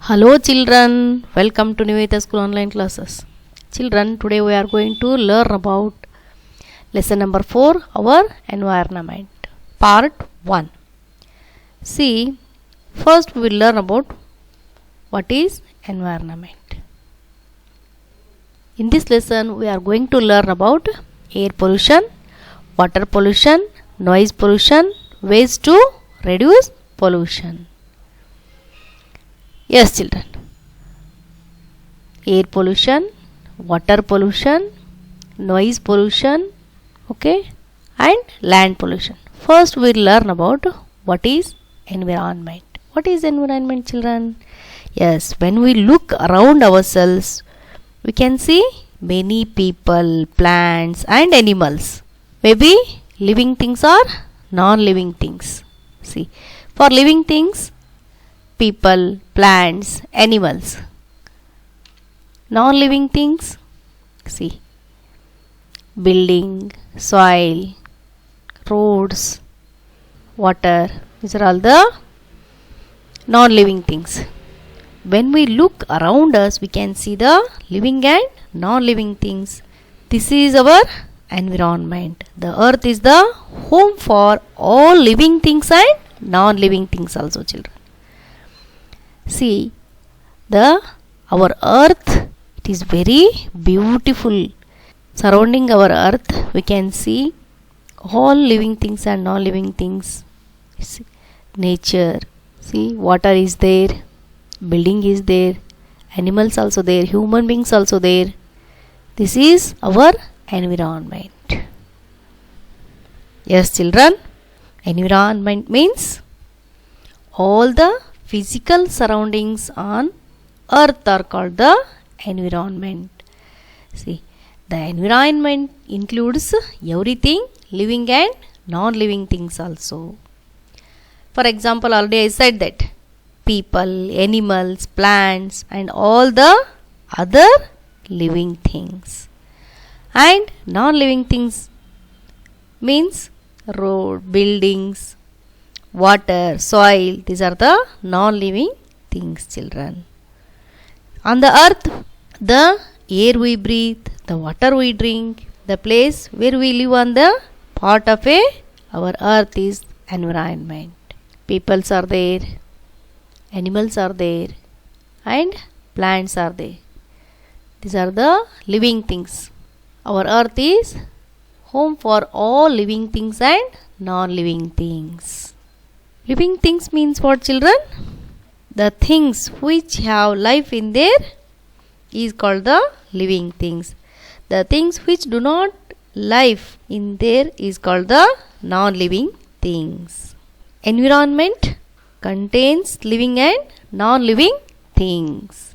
Hello children, welcome to Nivedita School online classes. Children, today we are going to learn about lesson number 4, our environment, part 1. See, first we will learn about what is environment. In this lesson we are going to learn about air pollution, water pollution, noise pollution, ways to reduce pollution. Yes children, air pollution, water pollution, noise pollution, okay, and land pollution. First we will learn about what is environment. What is environment children? Yes, when we look around ourselves, we can see many people, plants and animals. Maybe living things or non-living things. See, for living things, people, plants, animals. Non-living things, see, building, soil, roads, water. These are all the non-living things. When we look around us, we can see the living and non-living things. This is our environment. The earth is the home for all living things and non-living things also, children. See, our earth, it is very beautiful. Surrounding our earth, we can see all living things and non-living things. See, nature, see, water is there, building is there, animals also there, human beings also there. This is our environment. Yes children, environment means all the physical surroundings on earth are called the environment. See, the environment includes everything living and non-living things also. For example, already I said that people, animals, plants and all the other living things. And non-living things means road, buildings, water, soil. These are the non-living things, children. On the earth, the air we breathe, the water we drink, the place where we live on the part of our earth is environment. Peoples are there, animals are there, and plants are there. These are the living things. Our earth is home for all living things and non-living things. Living things means what, children? The things which have life in there is called the living things. The things which do not life in there is called the non-living things. Environment contains living and non-living things.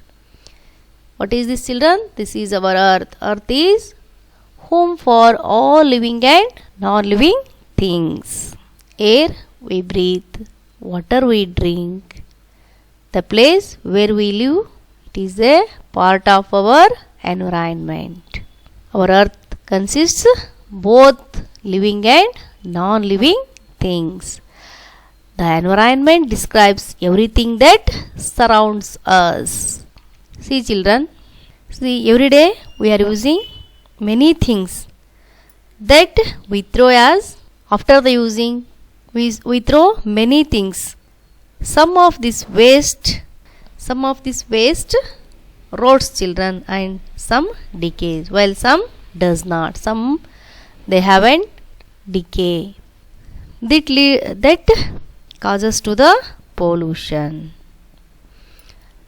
What is this, children? This is our earth. Earth is home for all living and non-living things. Air we breathe, water we drink, the place where we live, it is a part of our environment. Our earth consists both living and non-living things. The environment describes everything that surrounds us. See children, see, every day we are using many things that we throw as after the using. We throw many things. Some of this waste rots, children, and some decays, while some does not. Some they haven't decay. That causes to the pollution.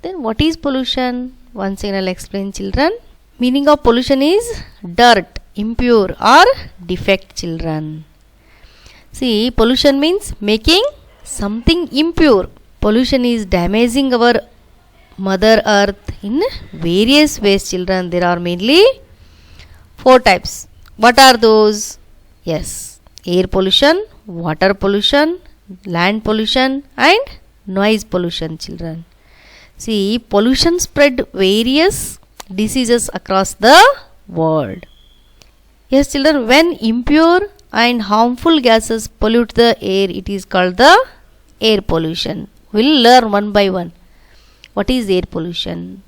Then what is pollution? Once again I'll explain, children. Meaning of pollution is dirt, impure or defect, children. See, pollution means making something impure. Pollution is damaging our Mother Earth in various ways, children. There are mainly 4 types. What are those? Yes, air pollution, water pollution, land pollution and noise pollution, children. See, pollution spread various diseases across the world. Yes, children, when impure and harmful gases pollute the air, it is called the air pollution. We'll learn one by one. What is air pollution?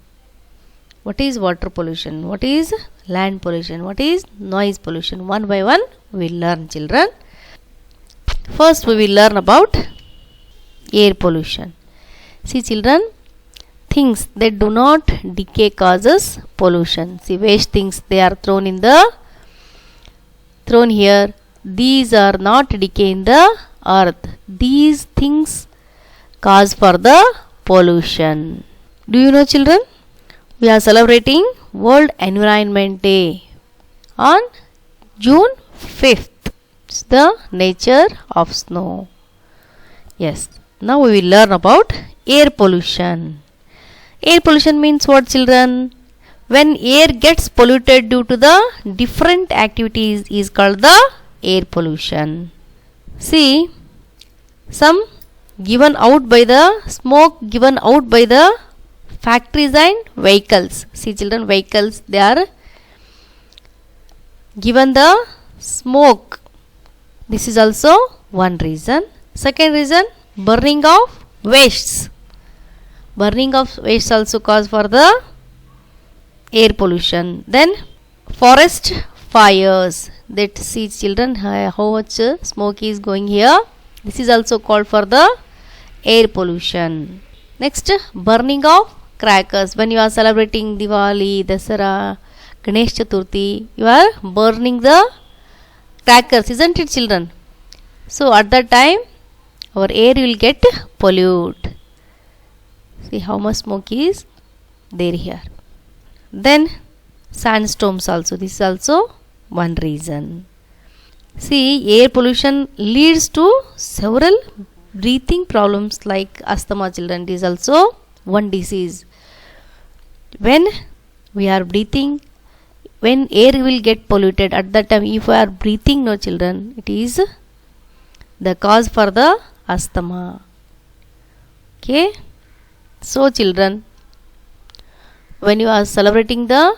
What is water pollution? What is land pollution? What is noise pollution? One by one we will learn, children. First we will learn about air pollution. See children, things that do not decay causes pollution. See, waste things, they are thrown here. These are not decay in the earth. These things cause for the pollution. Do you know children? We are celebrating World Environment Day on June 5th. It's the nature of snow. Yes. Now we will learn about air pollution. Air pollution means what, children? When air gets polluted due to the different activities is called the air pollution. See, some given out by the smoke given out by the factories and vehicles. See children, vehicles, they are given the smoke. This is also one reason. Second reason, burning of wastes. Burning of wastes also cause for the air pollution. Then forest fires. That, see children, how much smoke is going here. This is also called for the air pollution. Next, burning of crackers. When you are celebrating Diwali, Dasara, Ganesh Chaturthi, you are burning the crackers, isn't it children? So at that time our air will get polluted. See how much smoke is there here. Then sandstorms also. This is also one reason. See, air pollution leads to several breathing problems like asthma, children. This is also one disease. When we are breathing, when air will get polluted, at that time if we are breathing, no children, it is the cause for the asthma. Okay. So children, when you are celebrating the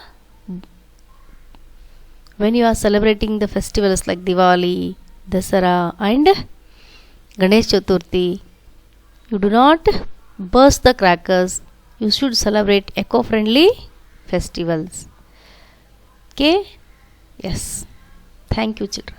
festivals like Diwali, Dasara and Ganesh Chaturthi, you do not burst the crackers. You should celebrate eco-friendly festivals. Okay? Yes. Thank you children.